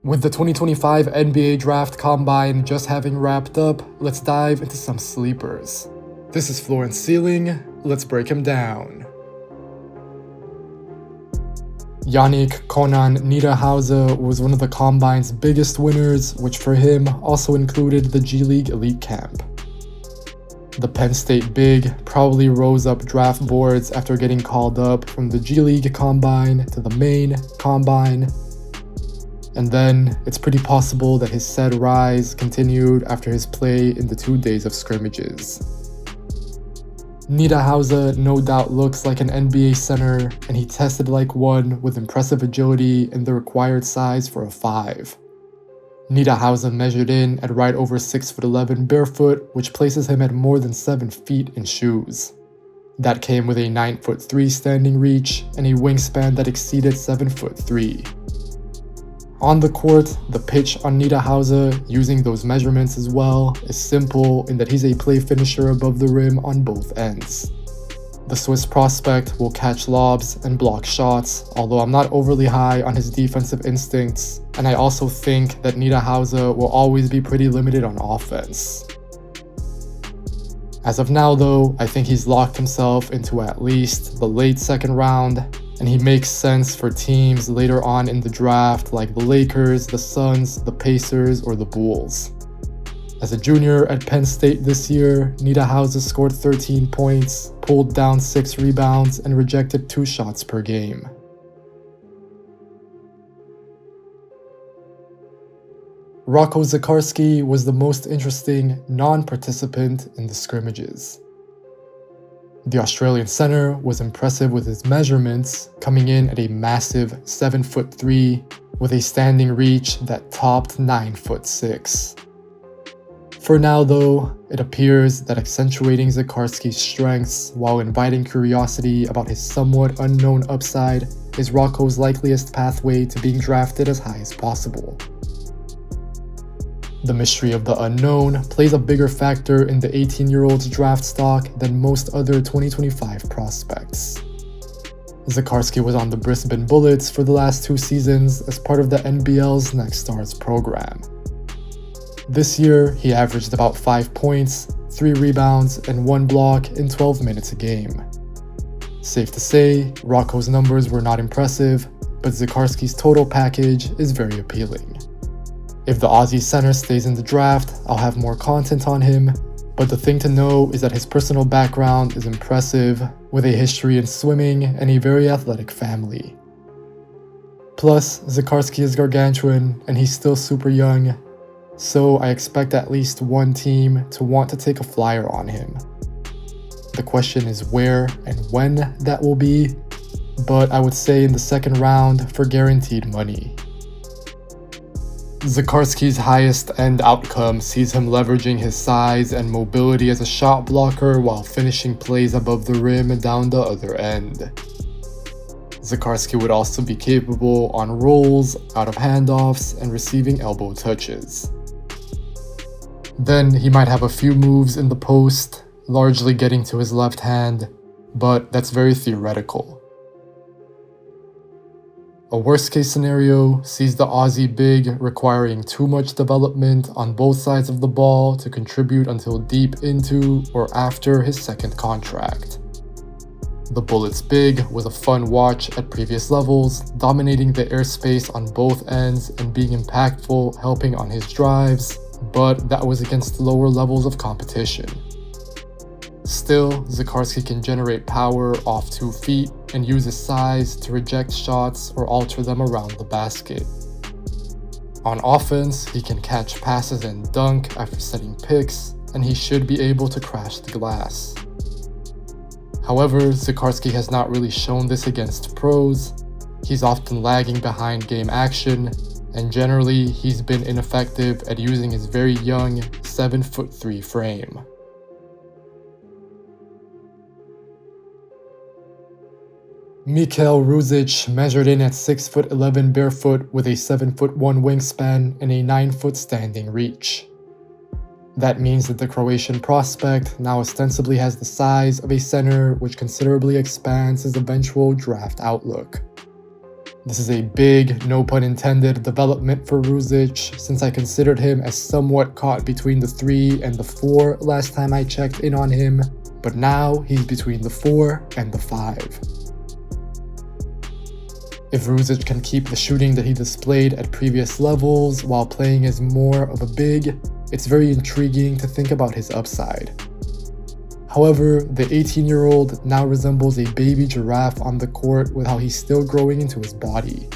With the 2025 NBA Draft Combine just having wrapped up, let's dive into some sleepers. This is Floor and Ceiling, let's break him down. Yanic Niederhauser was one of the Combine's biggest winners, which for him also included the G League Elite Camp. The Penn State big probably rose up draft boards after getting called up from the G League Combine to the main Combine. And then, it's pretty possible that his said rise continued after his play in the 2 days of scrimmages. Niederhauser no doubt looks like an NBA center, and he tested like one with impressive agility and the required size for a 5. Niederhauser measured in at right over 6'11" barefoot, which places him at more than 7 feet in shoes. That came with a 9'3" standing reach and a wingspan that exceeded 7'3". On the court, the pitch on Niederhauser, using those measurements as well, is simple in that he's a play finisher above the rim on both ends. The Swiss prospect will catch lobs and block shots, although I'm not overly high on his defensive instincts, and I also think that Niederhauser will always be pretty limited on offense. As of now though, I think he's locked himself into at least the late second round, and he makes sense for teams later on in the draft like the Lakers, the Suns, the Pacers, or the Bulls. As a junior at Penn State this year, Niederhauser scored 13 points, pulled down 6 rebounds, and rejected 2 shots per game. Rocco Zikarsky was the most interesting non-participant in the scrimmages. The Australian center was impressive with his measurements, coming in at a massive 7'3", with a standing reach that topped 9'6". For now though, it appears that accentuating Zikarsky's strengths while inviting curiosity about his somewhat unknown upside is Rocco's likeliest pathway to being drafted as high as possible. The mystery of the unknown plays a bigger factor in the 18-year-old's draft stock than most other 2025 prospects. Zikarsky was on the Brisbane Bullets for the last 2 seasons as part of the NBL's Next Stars program. This year, he averaged about 5 points, 3 rebounds, and 1 block in 12 minutes a game. Safe to say, Rocco's numbers were not impressive, but Zikarsky's total package is very appealing. If the Aussie center stays in the draft, I'll have more content on him, but the thing to know is that his personal background is impressive, with a history in swimming and a very athletic family. Plus, Zikarsky is gargantuan and he's still super young, so I expect at least one team to want to take a flyer on him. The question is where and when that will be, but I would say in the second round for guaranteed money. Zikarsky's highest end outcome sees him leveraging his size and mobility as a shot blocker while finishing plays above the rim and down the other end. Zikarsky would also be capable on rolls, out of handoffs, and receiving elbow touches. Then he might have a few moves in the post, largely getting to his left hand, but that's very theoretical. A worst-case scenario sees the Aussie big requiring too much development on both sides of the ball to contribute until deep into or after his second contract. The Bullets big was a fun watch at previous levels, dominating the airspace on both ends and being impactful, helping on his drives, but that was against lower levels of competition. Still, Zikarsky can generate power off 2 feet and use his size to reject shots or alter them around the basket. On offense, he can catch passes and dunk after setting picks, and he should be able to crash the glass. However, Zikarsky has not really shown this against pros. He's often lagging behind game action, and generally he's been ineffective at using his very young 7'3" frame. Mikhail Ruzic measured in at 6'11" barefoot with a 7'1" wingspan and a 9' standing reach. That means that the Croatian prospect now ostensibly has the size of a center, which considerably expands his eventual draft outlook. This is a big, no pun intended, development for Ruzic, since I considered him as somewhat caught between the 3 and the 4 last time I checked in on him, but now he's between the 4 and the 5. If Ruzic can keep the shooting that he displayed at previous levels while playing as more of a big, it's very intriguing to think about his upside. However, the 18-year-old now resembles a baby giraffe on the court with how he's still growing into his body.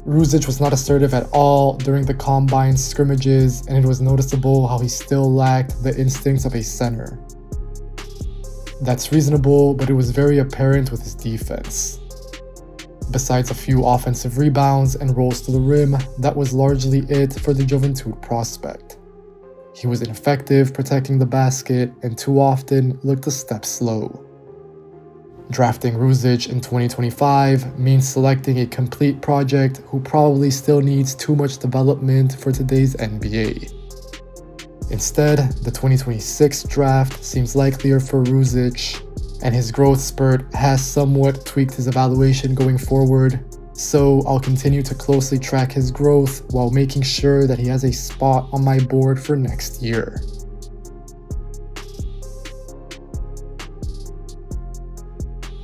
Ruzic was not assertive at all during the combine scrimmages, and it was noticeable how he still lacked the instincts of a center. That's reasonable, but it was very apparent with his defense. Besides a few offensive rebounds and rolls to the rim, that was largely it for the Juventud prospect. He was ineffective protecting the basket and too often looked a step slow. Drafting Ruzic in 2025 means selecting a complete project who probably still needs too much development for today's NBA. Instead, the 2026 draft seems likelier for Ruzic, and his growth spurt has somewhat tweaked his evaluation going forward, so I'll continue to closely track his growth while making sure that he has a spot on my board for next year.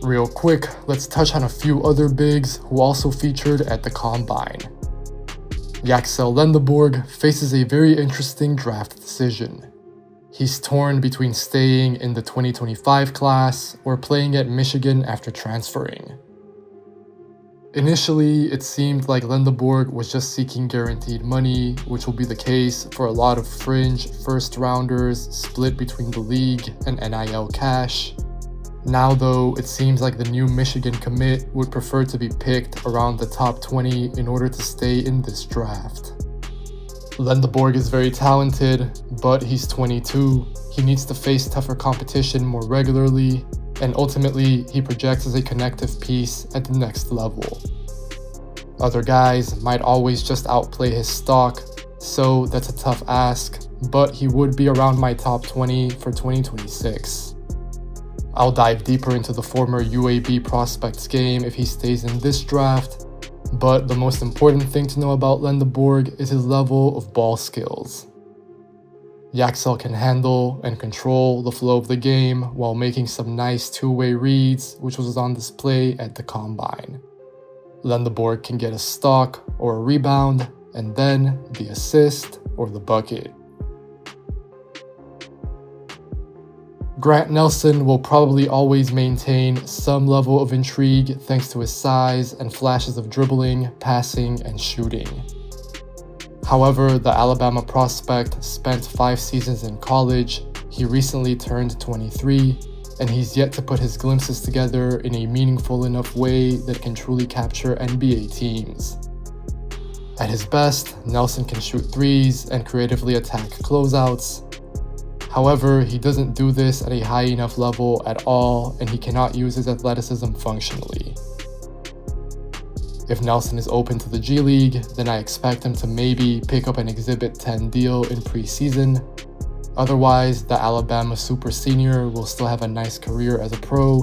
Real quick, let's touch on a few other bigs who also featured at the Combine. Yaxel Lendeborg faces a very interesting draft decision. He's torn between staying in the 2025 class or playing at Michigan after transferring. Initially, it seemed like Lendeborg was just seeking guaranteed money, which will be the case for a lot of fringe first-rounders split between the league and NIL cash. Now though, it seems like the new Michigan commit would prefer to be picked around the top 20 in order to stay in this draft. Lendeborg is very talented, but he's 22. He needs to face tougher competition more regularly, and ultimately, he projects as a connective piece at the next level. Other guys might always just outplay his stock, so that's a tough ask, but he would be around my top 20 for 2026. I'll dive deeper into the former UAB prospects game if he stays in this draft, but the most important thing to know about Lendeborg is his level of ball skills. Yaxel can handle and control the flow of the game while making some nice two-way reads, which was on display at the Combine. Lendeborg can get a stock or a rebound, and then the assist or the bucket. Grant Nelson will probably always maintain some level of intrigue thanks to his size and flashes of dribbling, passing, and shooting. However, the Alabama prospect spent 5 seasons in college, he recently turned 23, and he's yet to put his glimpses together in a meaningful enough way that can truly capture NBA teams. At his best, Nelson can shoot threes and creatively attack closeouts. However, he doesn't do this at a high enough level at all, and he cannot use his athleticism functionally. If Nelson is open to the G League, then I expect him to maybe pick up an Exhibit 10 deal in preseason. Otherwise, the Alabama super senior will still have a nice career as a pro,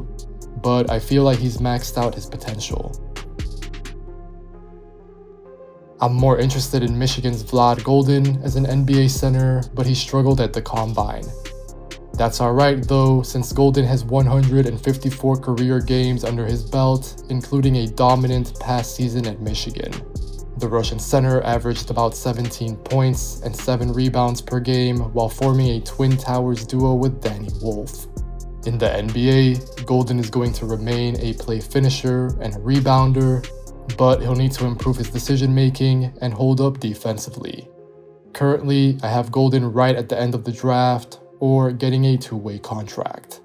but I feel like he's maxed out his potential. I'm more interested in Michigan's Goldin as an NBA center, but he struggled at the Combine. That's alright though, since Goldin has 154 career games under his belt, including a dominant past season at Michigan. The Russian center averaged about 17 points and 7 rebounds per game while forming a Twin Towers duo with Danny Wolf. In the NBA, Goldin is going to remain a play finisher and a rebounder, but he'll need to improve his decision making and hold up defensively. Currently, I have Goldin right at the end of the draft, or getting a 2-way contract.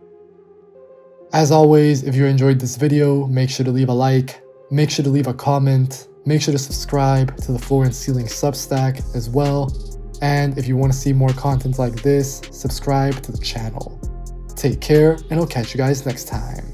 As always, if you enjoyed this video, make sure to leave a like, make sure to leave a comment, make sure to subscribe to the Floor and Ceiling Substack as well, and if you want to see more content like this, subscribe to the channel. Take care, and I'll catch you guys next time.